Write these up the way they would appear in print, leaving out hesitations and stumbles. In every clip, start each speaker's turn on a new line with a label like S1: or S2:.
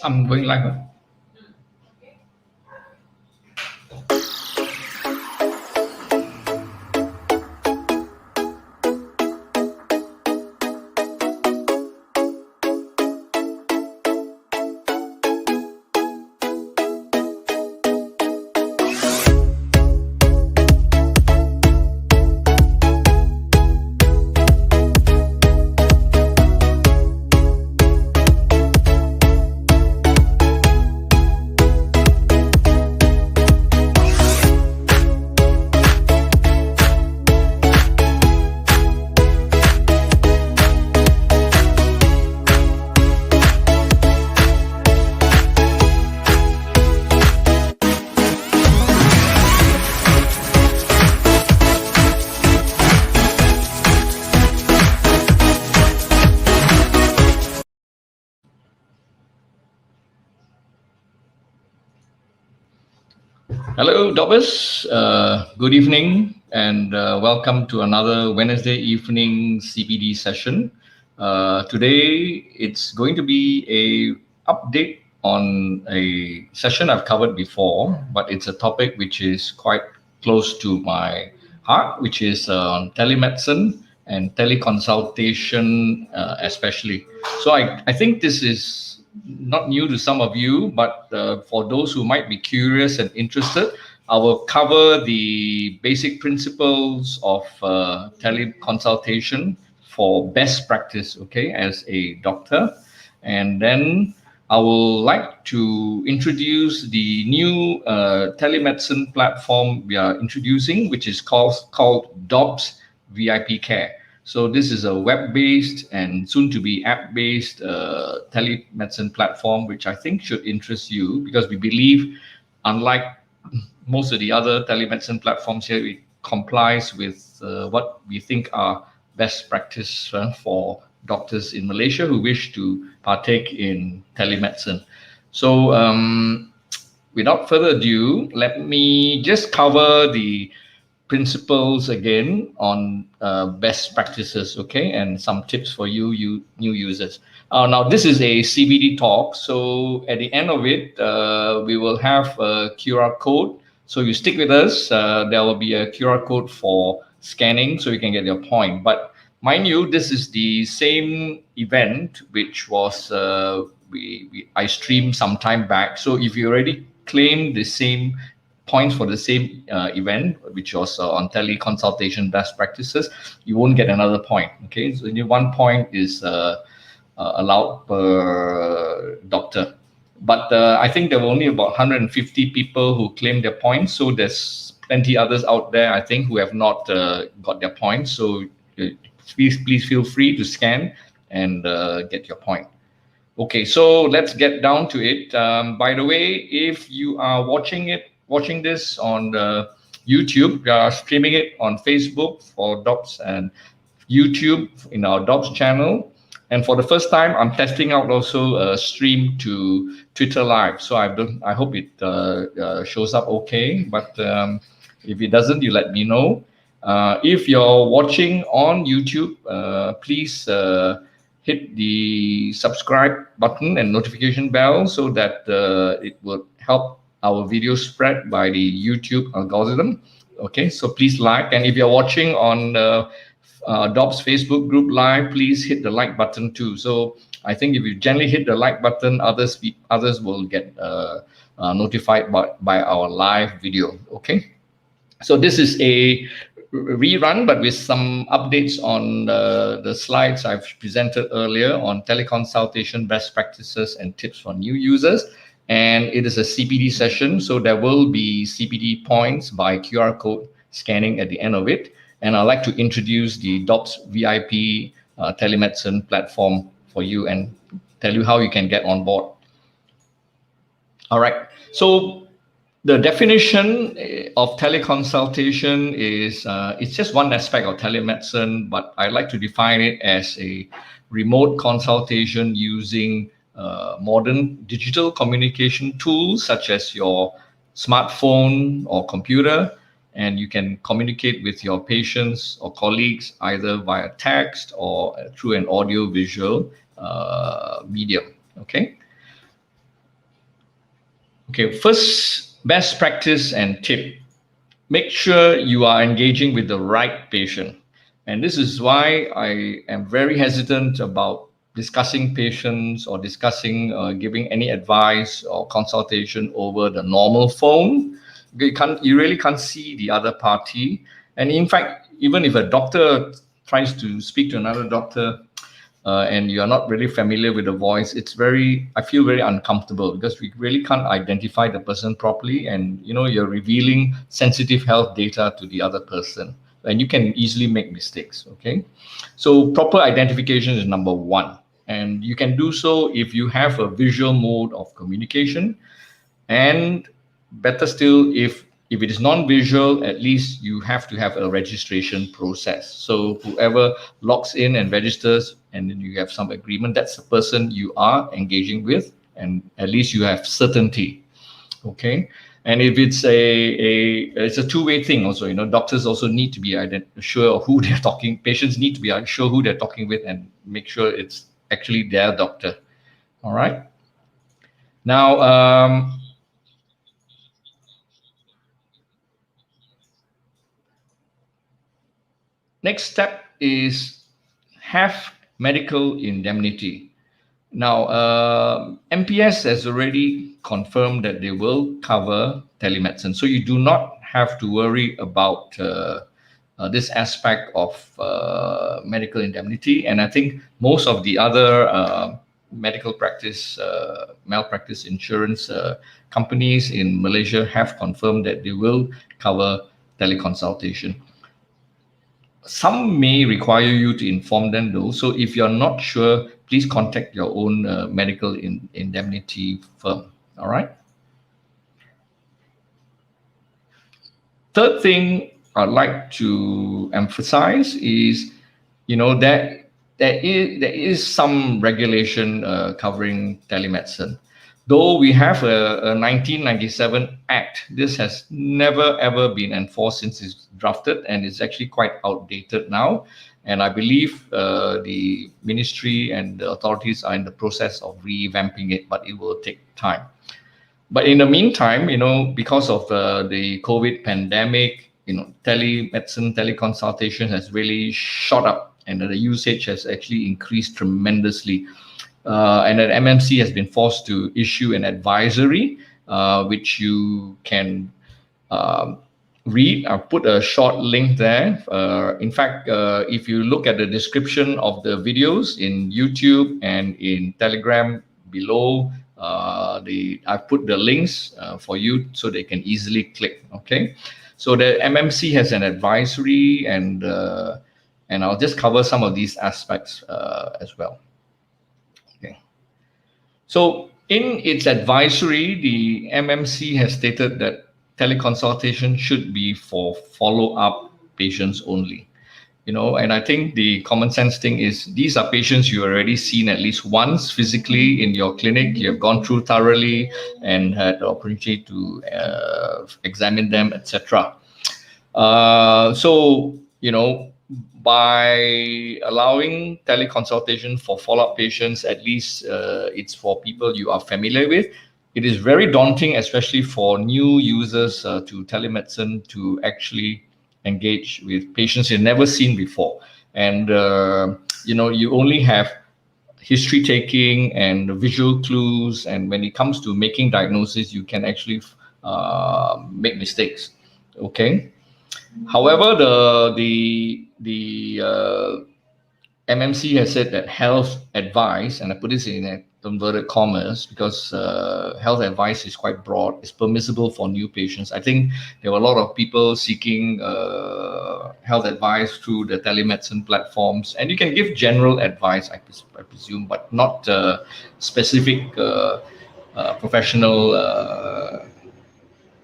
S1: I'm going live. Hello, Dobbs. Good evening, and welcome to another Wednesday evening CPD session. Today, it's going to be a update on a session I've covered before, but it's a topic which is quite close to my heart, which is on telemedicine and teleconsultation, especially. So I think this is not new to some of you, but for those who might be curious and interested, I will cover the basic principles of teleconsultation for best practice, okay, as a doctor. And then I will like to introduce the new telemedicine platform we are introducing, which is called Dobbs VIP Care. So this is a web-based and soon-to-be app-based telemedicine platform, which I think should interest you because we believe, unlike most of the other telemedicine platforms here, it complies with what we think are best practice for doctors in Malaysia who wish to partake in telemedicine. So without further ado, let me just cover the principles again on best practices, okay, and some tips for you new users. Now, this is a CBD talk, so at the end of it, we will have a QR code. So you stick with us, there will be a QR code for scanning so you can get your point. But mind you, this is the same event which was I streamed some time back. So if you already claimed the same points for the same event, which was on teleconsultation best practices, you won't get another point. Okay, so only 1 point is allowed per doctor. But I think there were only about 150 people who claimed their points. So there's plenty others out there, I think, who have not got their points. So please feel free to scan and get your point. Okay, so let's get down to it. By the way, if you are watching this on YouTube, we are streaming it on Facebook for Dobbs and YouTube in our Dobbs channel. And for the first time, I'm testing out also a stream to Twitter Live. So I hope it shows up okay. But if it doesn't, you let me know. If you're watching on YouTube, please hit the subscribe button and notification bell so that it will help our video spread by the YouTube algorithm. Okay, so please like. And if you're watching on Dobbs Facebook group live, please hit the like button too. So I think if you gently hit the like button, others will get notified by our live video. Okay, so this is a rerun, but with some updates on the slides I've presented earlier on teleconsultation best practices and tips for new users. And it is a CPD session, so there will be CPD points by QR code scanning at the end of it. And I'd like to introduce the Dobbs VIP telemedicine platform for you and tell you how you can get on board. All right, so the definition of teleconsultation is it's just one aspect of telemedicine, but I like to define it as a remote consultation using modern digital communication tools such as your smartphone or computer, and you can communicate with your patients or colleagues either via text or through an audio visual medium. Okay. Okay, first best practice and tip: make sure you are engaging with the right patient. And this is why I am very hesitant about discussing patients or discussing giving any advice or consultation over the normal phone. You really can't see the other party. And in fact, even if a doctor tries to speak to another doctor, and you are not really familiar with the voice, I feel very uncomfortable because we really can't identify the person properly, and you're revealing sensitive health data to the other person, and you can easily make mistakes. Okay, so proper identification is number one, and you can do so if you have a visual mode of communication, and better still, if it is non-visual, at least you have to have a registration process. So whoever logs in and registers, and then you have some agreement, that's the person you are engaging with, and at least you have certainty. Okay, and if it's a two-way thing also. Doctors also need to be sure of who they're talking. Patients need to be sure who they're talking with, and make sure it's actually their doctor. All right. Now, next step is have medical indemnity. Now, MPS has already confirmed that they will cover telemedicine, so you do not have to worry about this aspect of medical indemnity. And I think most of the other medical practice, malpractice insurance companies in Malaysia have confirmed that they will cover teleconsultation. Some may require you to inform them though. So if you're not sure, please contact your own medical indemnity firm. All right. Third thing I'd like to emphasize is, that there is some regulation covering telemedicine. Though we have a 1997 Act, this has never ever been enforced since it's drafted, and it's actually quite outdated now. And I believe the ministry and the authorities are in the process of revamping it, but it will take time. But in the meantime, because of the COVID pandemic, telemedicine, teleconsultation has really shot up, and the usage has actually increased tremendously. And then MMC has been forced to issue an advisory, which you can read. I'll put a short link there. In fact, if you look at the description of the videos in YouTube and in Telegram below, I've put the links for you so they can easily click. Okay, so the MMC has an advisory, and I'll just cover some of these aspects as well. So in its advisory, the MMC has stated that teleconsultation should be for follow-up patients only. And I think the common sense thing is these are patients you already seen at least once physically in your clinic. You have gone through thoroughly and had the opportunity to examine them, etc. So, by allowing teleconsultation for follow-up patients, at least it's for people you are familiar with. It is very daunting, especially for new users to telemedicine, to actually engage with patients you've never seen before. And, you only have history taking and visual clues. And when it comes to making diagnosis, you can actually make mistakes. Okay. However, the MMC has said that health advice, and I put this in inverted commas because health advice is quite broad, is permissible for new patients. I think there were a lot of people seeking health advice through the telemedicine platforms, and you can give general advice, I presume, but not specific professional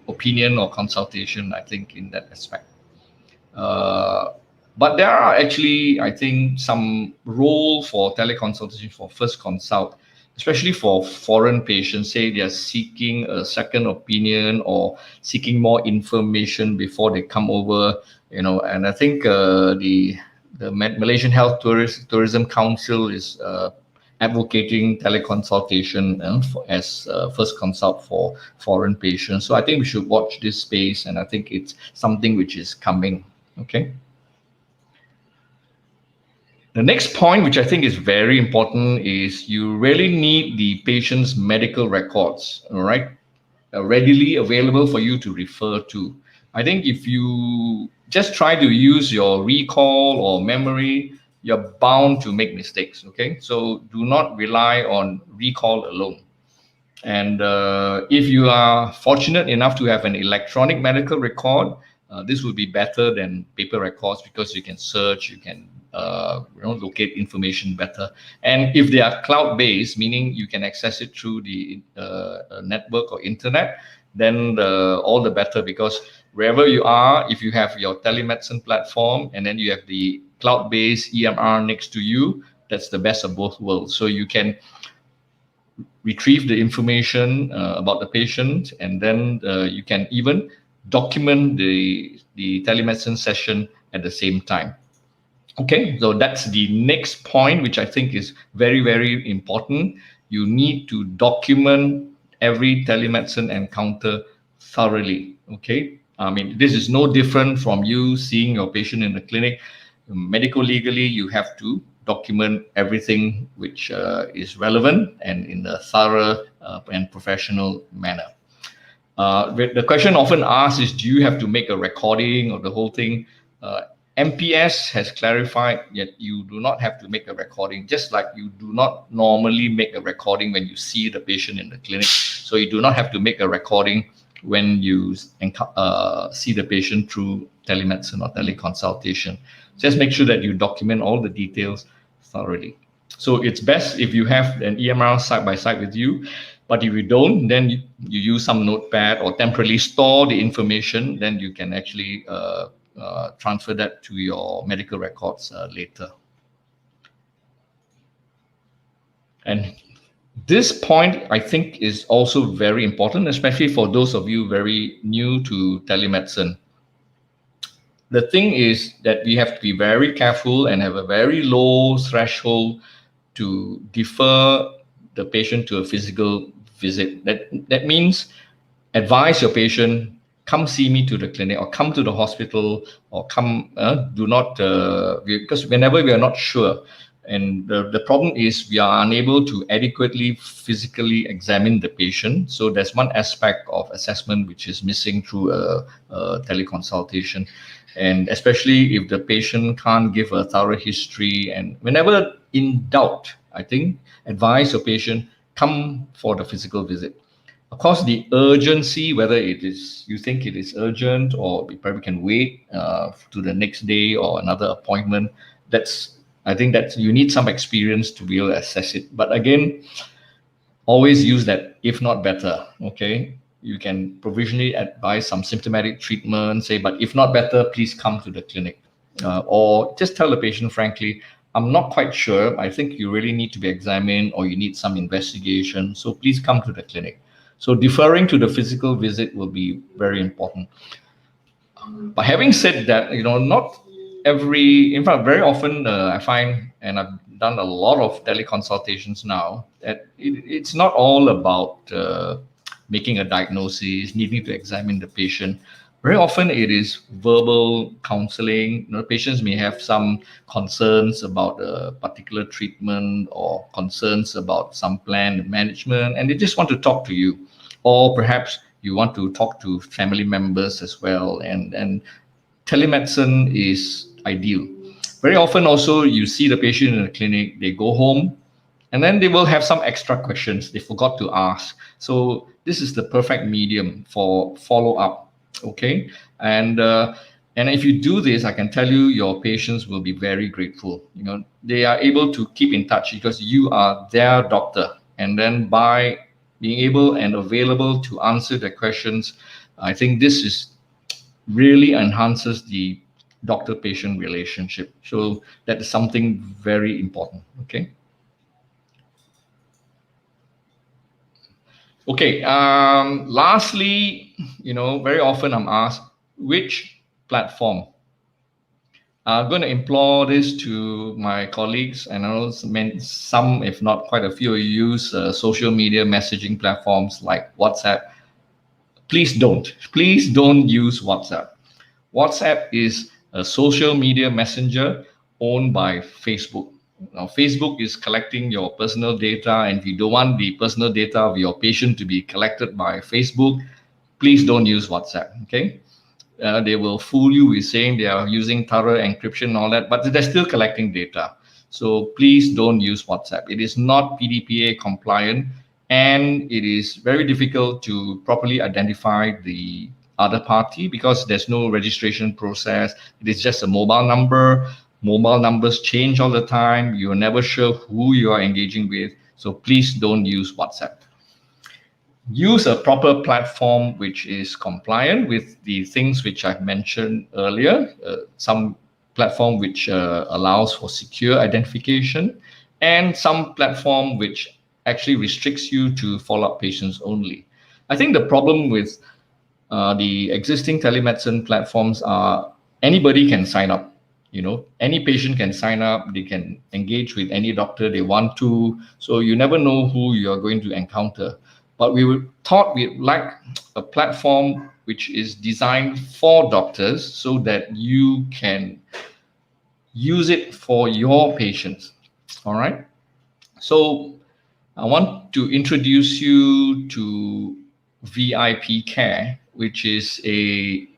S1: opinion or consultation, I think, in that aspect. But there are actually, I think, some role for teleconsultation for first consult, especially for foreign patients. Say they are seeking a second opinion or seeking more information before they come over, and I think the Malaysian Health Tourism Council is advocating teleconsultation as first consult for foreign patients. So I think we should watch this space, and I think it's something which is coming. Okay. The next point, which I think is very important, is you really need the patient's medical records, all right, readily available for you to refer to. I think if you just try to use your recall or memory, you're bound to make mistakes. Okay, so do not rely on recall alone. And if you are fortunate enough to have an electronic medical record, this would be better than paper records because you can search, you can locate information better. And if they are cloud-based, meaning you can access it through the network or internet, then all the better, because wherever you are, if you have your telemedicine platform and then you have the cloud-based EMR next to you, that's the best of both worlds. So you can retrieve the information about the patient, and then you can even document the telemedicine session at the same time. Okay, so that's the next point, which I think is very, very important. You need to document every telemedicine encounter thoroughly. Okay, I mean, this is no different from you seeing your patient in the clinic. Medical legally, you have to document everything which is relevant and in a thorough and professional manner. The question often asked is, do you have to make a recording of the whole thing? MPS has clarified that you do not have to make a recording, just like you do not normally make a recording when you see the patient in the clinic. So you do not have to make a recording when you see the patient through telemedicine or teleconsultation. Just make sure that you document all the details thoroughly. So it's best if you have an EMR side by side with you. But if you don't, then you use some notepad or temporarily store the information, then you can actually transfer that to your medical records later. And this point, I think, is also very important, especially for those of you very new to telemedicine. The thing is that we have to be very careful and have a very low threshold to defer the patient to a physical visit. That means advise your patient, come see me to the clinic or come to the hospital or come, do not, because whenever we are not sure, and the problem is we are unable to adequately physically examine the patient. So there's one aspect of assessment which is missing through a teleconsultation. And especially if the patient can't give a thorough history, and whenever in doubt, I think advise your patient, come for the physical visit. Of course, the urgency, whether you think it is urgent or you probably can wait to the next day or another appointment, I think that you need some experience to be able to assess it. But again, always use that if not better. Okay, you can provisionally advise some symptomatic treatment, say, but if not better, please come to the clinic. Or just tell the patient frankly, I'm not quite sure. I think you really need to be examined or you need some investigation. So please come to the clinic. So deferring to the physical visit will be very important. But having said that, not in fact, very often I find, and I've done a lot of teleconsultations now, that it's not all about making a diagnosis, needing to examine the patient. Very often it is verbal counseling. Patients may have some concerns about a particular treatment or concerns about some plan management, and they just want to talk to you. Or perhaps you want to talk to family members as well. And telemedicine is ideal. Very often also you see the patient in the clinic, they go home, and then they will have some extra questions they forgot to ask. So this is the perfect medium for follow-up. Okay, and if you do this, I can tell you your patients will be very grateful. They are able to keep in touch because you are their doctor, and then by being able and available to answer the questions, I think this really enhances the doctor-patient relationship. So that is something very important. Okay. Okay. Lastly, very often I'm asked which platform I'm going to implore this to my colleagues, and also some, if not quite a few, use social media messaging platforms like WhatsApp. Please don't use WhatsApp. WhatsApp is a social media messenger owned by Facebook. Now, Facebook is collecting your personal data, and if you don't want the personal data of your patient to be collected by Facebook, please don't use WhatsApp. Okay, they will fool you with saying they are using thorough encryption and all that, but they're still collecting data. So please don't use WhatsApp. It is not PDPA compliant, and it is very difficult to properly identify the other party because there's no registration process. It is just a mobile number. Mobile numbers change all the time. You're never sure who you are engaging with. So please don't use WhatsApp. Use a proper platform which is compliant with the things which I've mentioned earlier. Some platform which allows for secure identification, and some platform which actually restricts you to follow-up patients only. I think the problem with the existing telemedicine platforms are anybody can sign up. Any patient can sign up. They can engage with any doctor they want to. So you never know who you are going to encounter. But thought we'd like a platform which is designed for doctors so that you can use it for your patients. All right. So I want to introduce you to VIP Care, which is a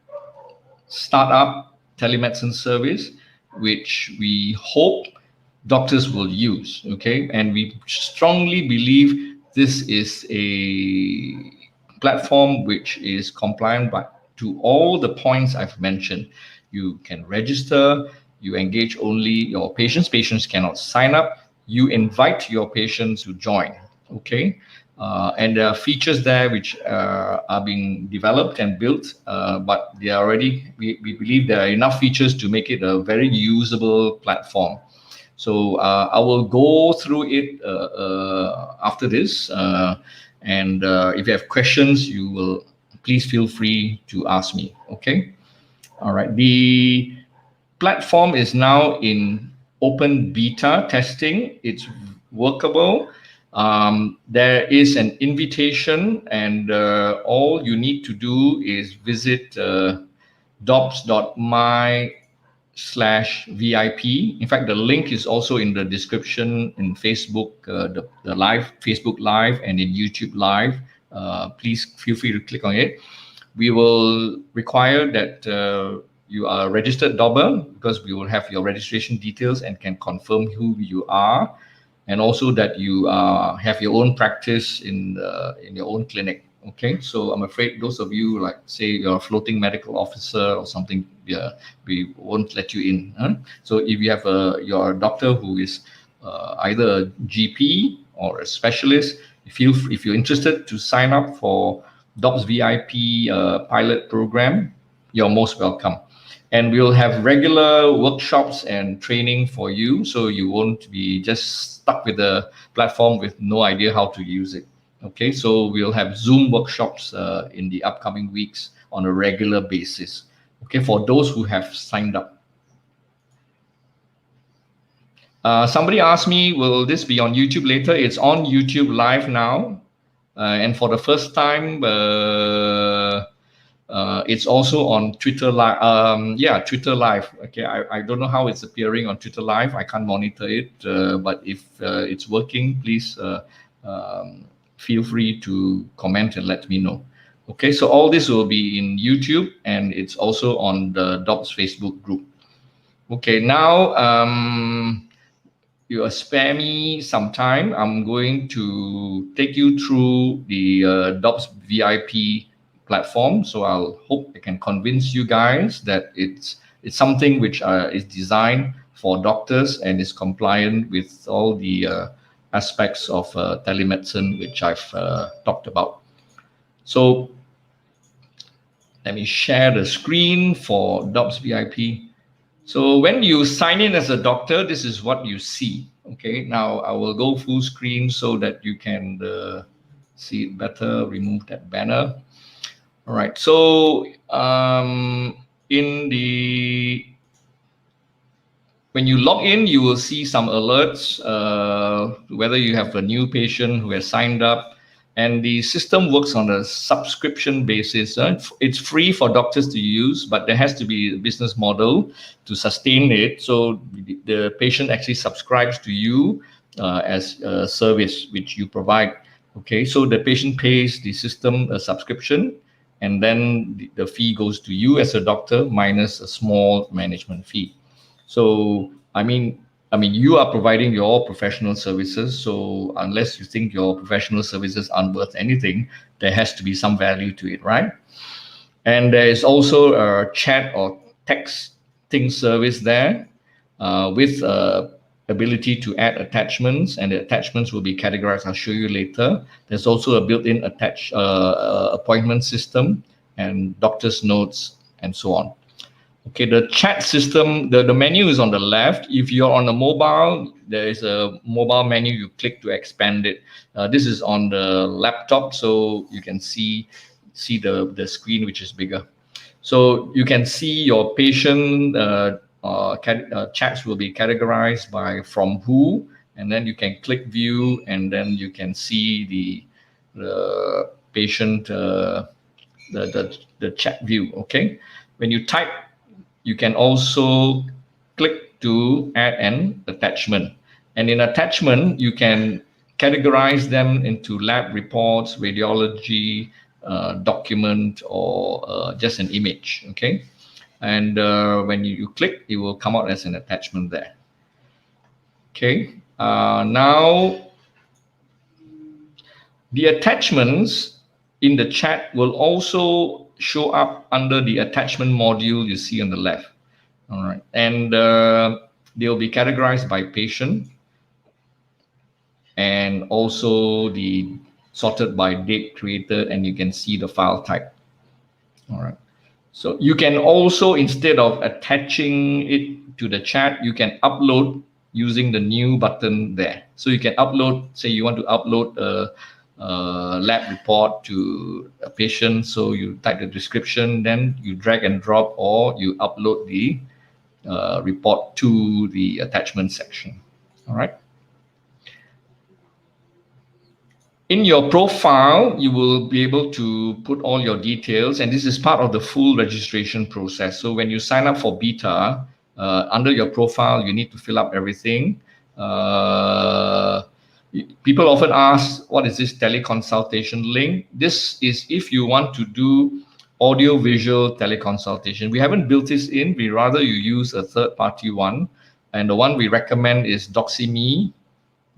S1: startup telemedicine service which we hope doctors will use. Okay, and we strongly believe this is a platform which is compliant to all the points I've mentioned. You can register, you engage only your patients. Patients cannot sign up. You invite your patients to join. Okay, and there are features there which are being developed and built, but they are already. We believe there are enough features to make it a very usable platform. So I will go through it after this, and if you have questions, you will please feel free to ask me. Okay. All right. The platform is now in open beta testing. It's workable. There is an invitation, and all you need to do is visit dops.my/VIP. In fact, the link is also in the description in Facebook, the live Facebook Live, and in YouTube Live. Please feel free to click on it. We will require that you are a registered dobber, because we will have your registration details and can confirm who you are, and also that you have your own practice in your own clinic. Okay, so I'm afraid those of you, like say you're a floating medical officer or something, yeah, we won't let you in. Huh? So if you have you're a doctor who is either a GP or a specialist, if you're interested to sign up for DOPS VIP pilot program, you're most welcome. And we'll have regular workshops and training for you, so you won't be just stuck with the platform with no idea how to use it. Okay, so we'll have Zoom workshops in the upcoming weeks on a regular basis. Okay, for those who have signed up. Somebody asked me, will this be on YouTube later? It's on YouTube Live now. And for the first time, it's also on Twitter Live. Twitter Live. Okay, I don't know how it's appearing on Twitter Live. I can't monitor it, but if it's working, please feel free to comment and let me know. Okay, so all this will be in YouTube, and it's also on the DOPS Facebook group. Okay, now you spare me some time. I'm going to take you through the DOPS VIP platform. So I'll hope I can convince you guys that it's something which is designed for doctors and is compliant with all the aspects of telemedicine which I've talked about. So let me share the screen for DOPS VIP. So when you sign in as a doctor, this is what you see. Okay, now I will go full screen so that you can see it better. Remove that banner. All right, so in the when you log in, you will see some alerts, whether you have a new patient who has signed up. And the system works on a subscription basis. It's free for doctors to use, but there has to be a business model to sustain it. So the patient actually subscribes to you as a service which you provide. Okay, so the patient pays the system a subscription, and then the fee goes to you as a doctor minus a small management fee. So you are providing your professional services. So unless you think your professional services aren't worth anything, there has to be some value to it, right? And there is also a chat or texting service there with ability to add attachments, and the attachments will be categorized. I'll show you later. There's also a built-in appointment system and doctor's notes and so on. Okay, the chat system, the menu is on the left. If you're on a mobile, there is a mobile menu. You click to expand it. This is on the laptop, so you can see the screen, which is bigger. So you can see your patient chats will be categorized by from who, and then you can click view, and then you can see the patient the chat view. Okay, when you type, you can also click to add an attachment. And in attachment, you can categorize them into lab reports, radiology, document, or just an image, okay? And when you click, it will come out as an attachment there. Okay, now the attachments in the chat will also show up under the attachment module you see on the left. All right, and they'll be categorized by patient and also the sorted by date created, and you can see the file type. All right, so you can also, instead of attaching it to the chat, you can upload using the new button there. So you can upload, say you want to upload a lab report to a patient, so you type the description, then you drag and drop, or you upload the report to the attachment section. All right. In your profile, you will be able to put all your details, and this is part of the full registration process. So when you sign up for beta, under your profile, you need to fill up everything. People often ask, what is this teleconsultation link? This is if you want to do audio-visual teleconsultation. We haven't built this in. We rather you use a third-party one. And the one we recommend is DoxyMe.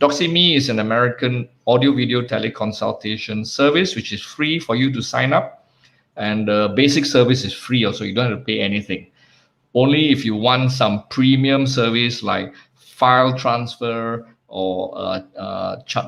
S1: DoxyMe is an American audio-video teleconsultation service, which is free for you to sign up. And the basic service is free also. You don't have to pay anything. Only if you want some premium service like file transfer or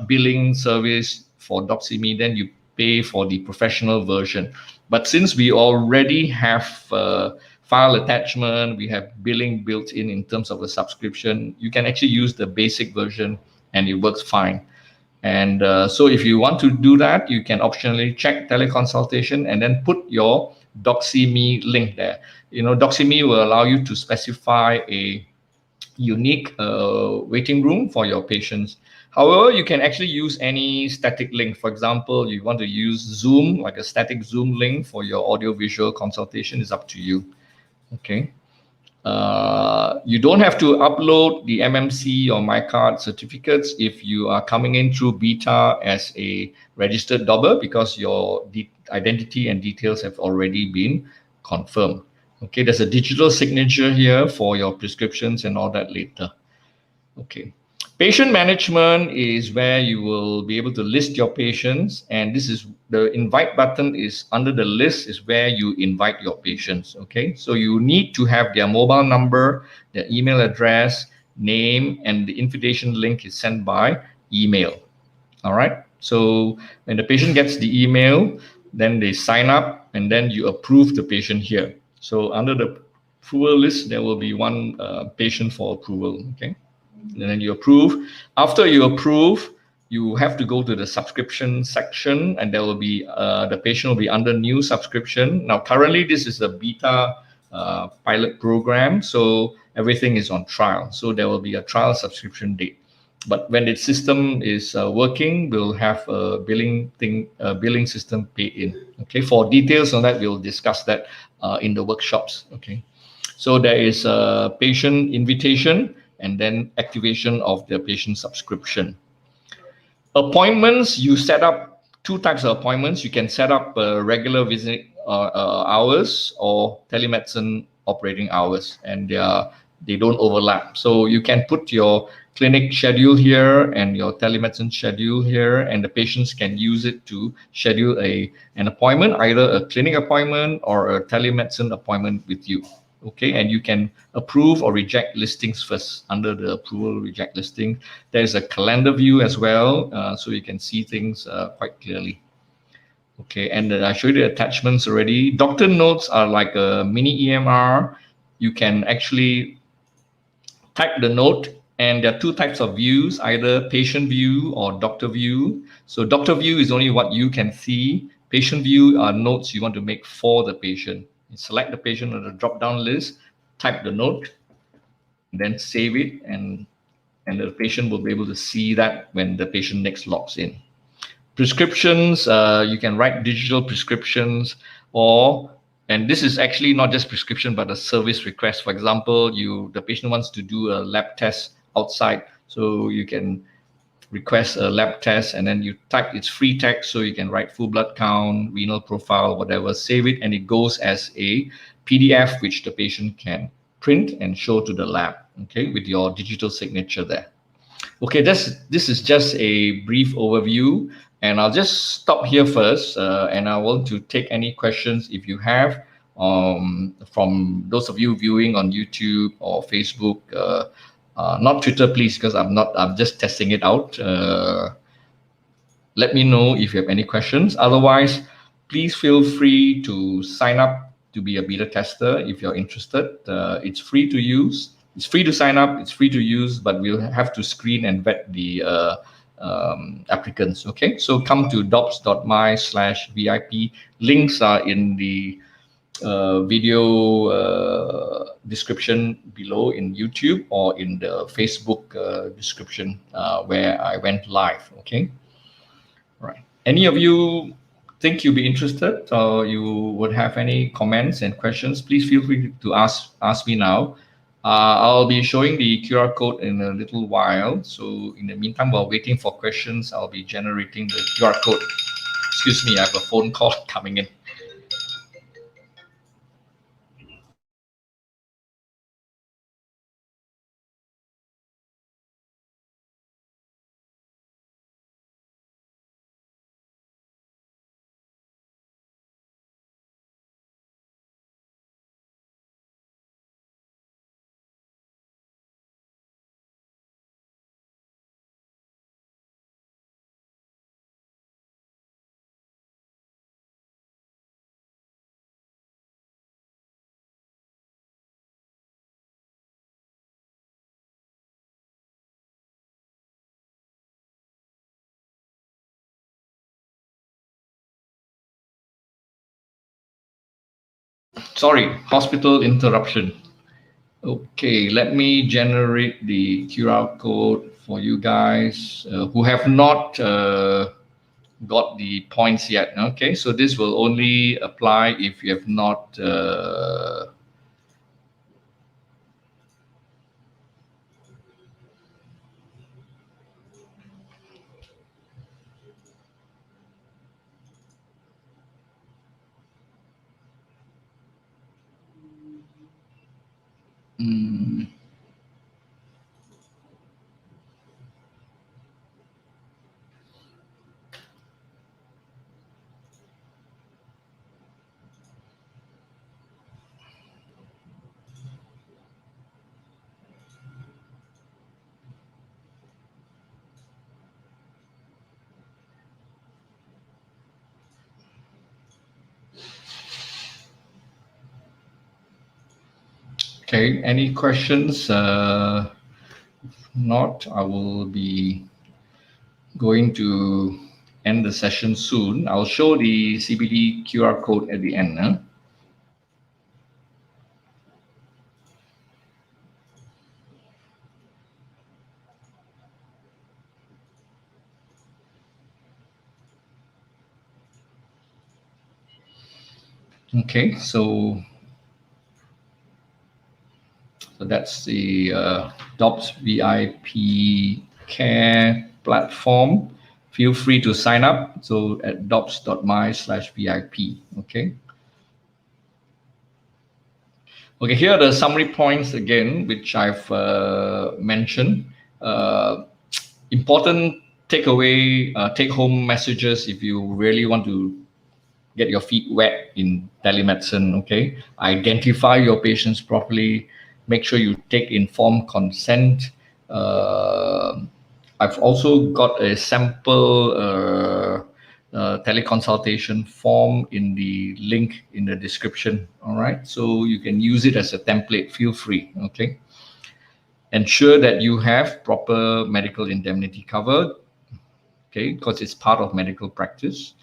S1: billing service for DoxyMe, then you pay for the professional version. But since we already have file attachment, we have billing built in terms of a subscription, you can actually use the basic version and it works fine. And so if you want to do that, you can optionally check teleconsultation and then put your DoxyMe link there. You know, DoxyMe will allow you to specify a unique waiting room for your patients. However, you can actually use any static link. For example, you want to use Zoom, like a static Zoom link for your audio-visual consultation, is up to you. Okay. You don't have to upload the MMC or MyCard certificates if you are coming in through beta as a registered dobber, because your identity and details have already been confirmed. Okay, there's a digital signature here for your prescriptions and all that later. Okay. Patient management is where you will be able to list your patients, and this is the invite button is under the list is where you invite your patients. Okay, so you need to have their mobile number, their email address, name, and the invitation link is sent by email. All right, so when the patient gets the email, then they sign up and then you approve the patient here. So under the approval list, there will be one patient for approval. Okay. And then you approve. After you approve, you have to go to the subscription section, and there will be the patient will be under new subscription. Now, currently, this is a beta pilot program, so everything is on trial. So there will be a trial subscription date. But when the system is working, we'll have a billing system pay in. Okay, for details on that, we'll discuss that in the workshops. Okay, so there is a patient invitation and then activation of the patient subscription. Appointments, you set up two types of appointments. You can set up regular visit hours or telemedicine operating hours, and they don't overlap. So you can put your clinic schedule here and your telemedicine schedule here, and the patients can use it to schedule an appointment, either a clinic appointment or a telemedicine appointment with you. Okay, and you can approve or reject listings first. Under the approval reject listing, there's a calendar view as well, so you can see things quite clearly. Okay, and I showed you the attachments already. Doctor notes are like a mini EMR. You can actually type the note, and there are two types of views, either patient view or doctor view. So doctor view is only what you can see. Patient view are notes you want to make for the patient. You select the patient on the drop-down list, type the note, then save it, and the patient will be able to see that when the patient next logs in. Prescriptions, you can write digital prescriptions, and this is actually not just prescription, but a service request. For example, the patient wants to do a lab test outside, so you can request a lab test, and then you type its free text, so you can write full blood count, renal profile, whatever, save it, and it goes as a PDF, which the patient can print and show to the lab, okay, with your digital signature there. Okay, this is just a brief overview, and I'll just stop here first, and I want to take any questions if you have from those of you viewing on YouTube or Facebook. Not Twitter, please, because I'm just testing it out. Let me know if you have any questions. Otherwise, please feel free to sign up to be a beta tester if you're interested. It's free to use. It's free to sign up. It's free to use, but we'll have to screen and vet the applicants. Okay, so come to dops.my/VIP. Links are in the video description below in YouTube or in the Facebook description where I went live. Okay, right. Any of you think you'll be interested or you would have any comments and questions, please feel free to ask me now. I'll be showing the QR code in a little while. So in the meantime, while waiting for questions, I'll be generating the QR code. Excuse me, I have a phone call coming in. Sorry, hospital interruption. Okay, let me generate the QR code for you guys who have not got the points yet. Okay, so this will only apply if you have not okay, any questions? Not, I will be going to end the session soon. I'll show the CBD QR code at the end. Okay, so that's the DOPS VIP Care platform. Feel free to sign up. So at dops.my/VIP. Okay. Okay, here are the summary points again, which I've mentioned. Uh, Important takeaway, take home messages if you really want to get your feet wet in telemedicine. Okay, identify your patients properly, make sure you take informed consent. I've also got a sample teleconsultation form in the link in the description. All right, so you can use it as a template. Feel free. Okay, ensure that you have proper medical indemnity covered. Okay, because it's part of medical practice.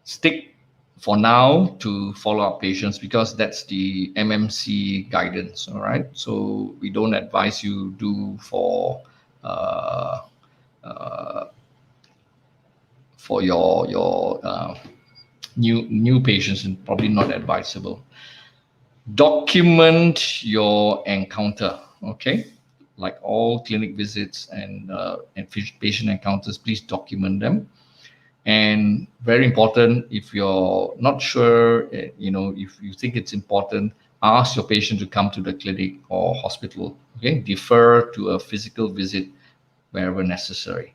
S1: Stick for now to follow up patients because that's the MMC guidance. All right, so we don't advise you do uh, for your new patients, and probably not advisable. Document your encounter. Okay, like all clinic visits and patient encounters, please document them. And very important, if you're not sure, if you think it's important, ask your patient to come to the clinic or hospital. Okay, defer to a physical visit wherever necessary.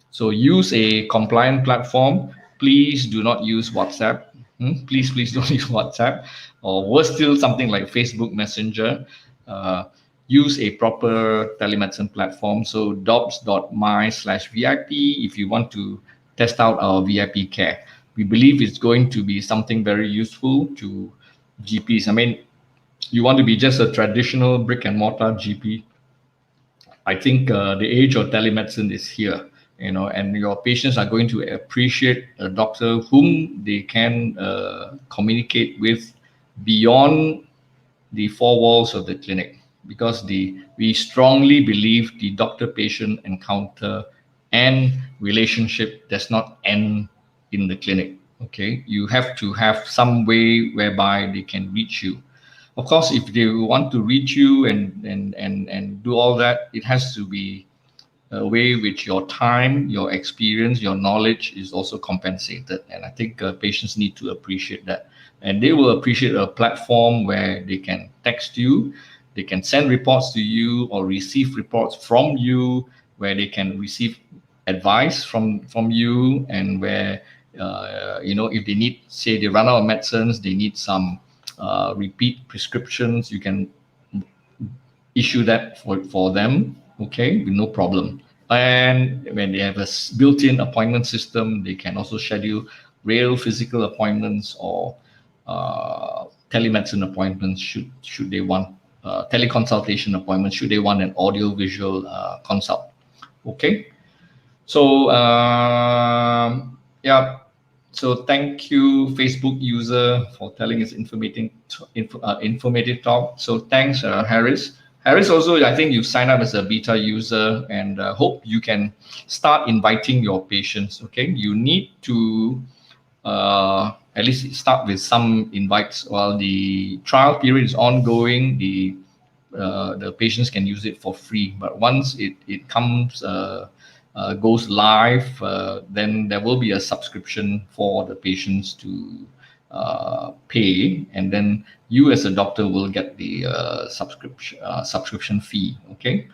S1: So use a compliant platform. Please do not use WhatsApp. Please don't use WhatsApp, or worse still, something like Facebook Messenger. Uh, Use a proper telemedicine platform. So dops.my/VIP if you want to test out our VIP care. We believe it's going to be something very useful to GPs. I mean, you want to be just a traditional brick and mortar GP. I think the age of telemedicine is here, and your patients are going to appreciate a doctor whom they can communicate with beyond the four walls of the clinic, because we strongly believe the doctor-patient encounter and relationship does not end in the clinic. Okay, you have to have some way whereby they can reach you. Of course, if they want to reach you and do all that, it has to be a way which your time, your experience, your knowledge is also compensated. And I think patients need to appreciate that. And they will appreciate a platform where they can text you, they can send reports to you or receive reports from you, where they can receive advice from you, and where, if they need, say, they run out of medicines, they need some repeat prescriptions, you can issue that for them, okay, with no problem. And when they have a built-in appointment system, they can also schedule real physical appointments or telemedicine appointments should they want, teleconsultation appointments should they want an audio visual consult. Okay, so yeah, so thank you, Facebook user, for telling us informative talk. So thanks, Harris. Harris, also, I think you signed up as a beta user, and hope you can start inviting your patients. Okay, you need to at least start with some invites while the trial period is ongoing. The patients can use it for free, but once it comes goes live, then there will be a subscription for the patients to pay, and then you as a doctor will get the subscription fee. Okay,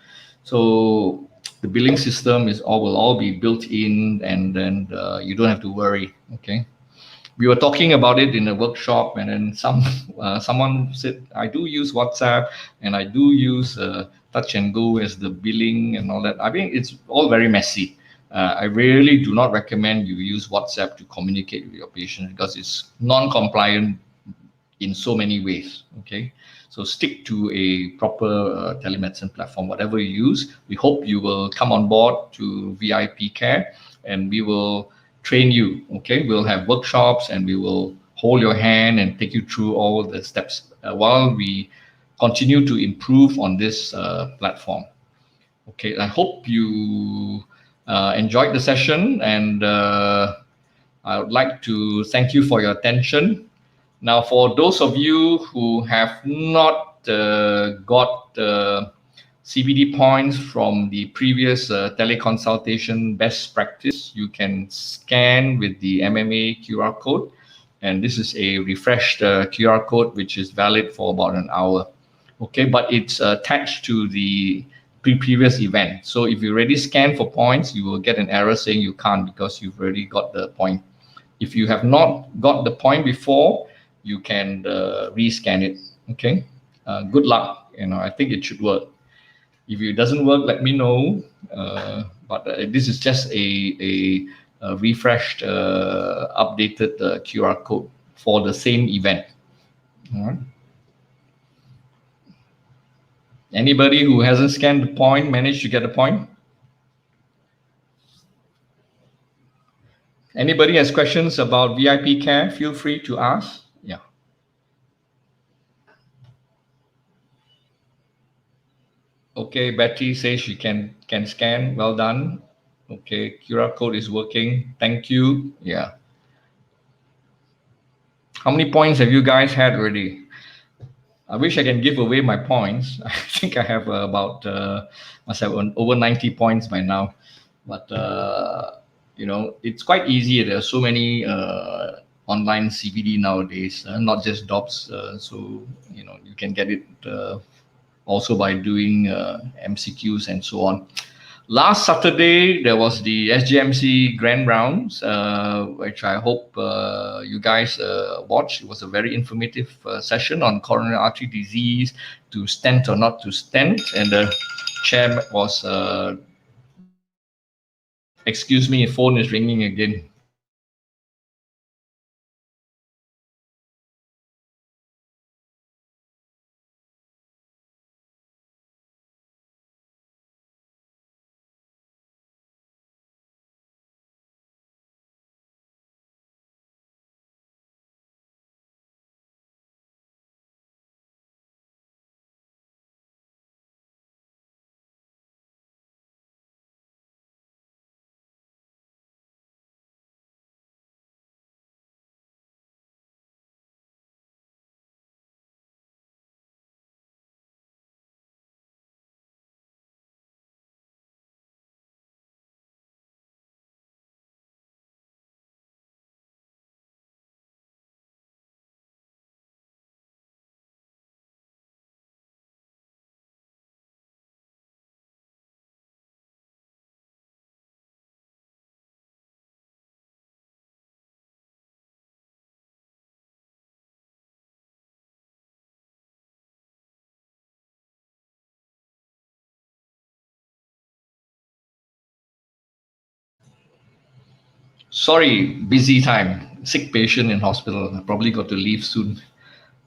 S1: so the billing system will all be built in, and then you don't have to worry. Okay, we were talking about it in a workshop, and then someone said, I do use WhatsApp and I do use touch and go as the billing and all that. I think it's all very messy. I really do not recommend you use WhatsApp to communicate with your patient, because it's non-compliant in so many ways. Okay, so stick to a proper telemedicine platform, whatever you use. We hope you will come on board to VIP Care, and we will train you. Okay, we'll have workshops, and we will hold your hand and take you through all the steps while we continue to improve on this platform. Okay, I hope you enjoyed the session, and I would like to thank you for your attention. Now, for those of you who have not got CPD points from the previous teleconsultation best practice, you can scan with the MMA QR code. And this is a refreshed QR code, which is valid for about an hour. Okay, but it's attached to the previous event. So if you already scan for points, you will get an error saying you can't because you've already got the point. If you have not got the point before, you can rescan it. Okay, good luck. I think it should work. If it doesn't work, let me know. But this is just a refreshed, updated QR code for the same event. All right. Anybody who hasn't scanned the point managed to get a point? Anybody has questions about VIP care? Feel free to ask. Yeah. Okay, Betty says she can scan. Well done. Okay, QR code is working. Thank you. Yeah. How many points have you guys had already? I wish I can give away my points. I think I have must have over 90 points by now. But it's quite easy. There are so many online CPD nowadays, not just DOPS. So you can get it also by doing MCQs and so on. Last Saturday, there was the SGMC Grand Rounds, which I hope you guys watched. It was a very informative session on coronary artery disease, to stent or not to stent. And the chair was, excuse me, phone is ringing again. Sorry, busy time. Sick patient in hospital. I probably got to leave soon.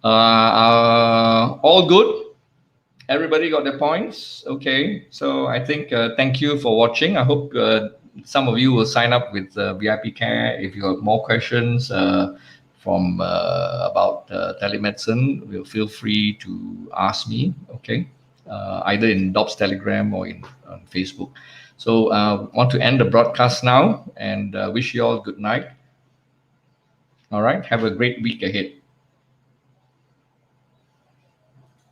S1: All good. Everybody got their points. Okay, so I think thank you for watching. I hope some of you will sign up with VIP Care. If you have more questions from about telemedicine, feel free to ask me. Okay, either in DOPS Telegram or on Facebook. So want to end the broadcast now and wish you all good night. All right, have a great week ahead.